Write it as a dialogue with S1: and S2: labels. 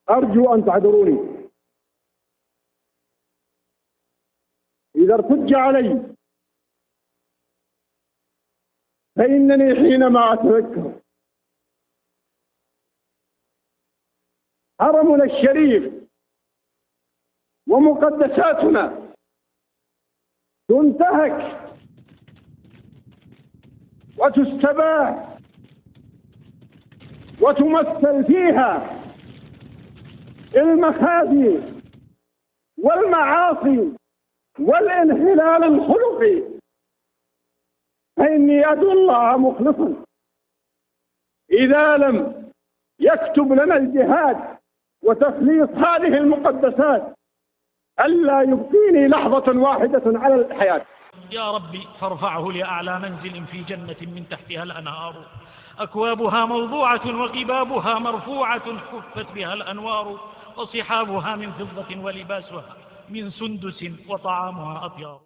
S1: أرجو أن تعذروني إذا ارتج علي، فإنني حينما أتذكر حرمنا الشريف ومقدساتنا تنتهك وتستباح وتمثل فيها المخازي والمعاصي والانحلال الخلقي، فإني أدعو الله مخلصا إذا لم يكتب لنا الجهاد وتخليص هذه المقدسات ألا يبقيني لحظة واحدة على الحياة.
S2: يا ربي فارفعه لأعلى منزل في جنة من تحتها الأنهار، أكوابها موضوعة وقبابها مرفوعة حفت بها الأنوار، وصحابها من فضة ولباسها من سندس وطعامها أطيار.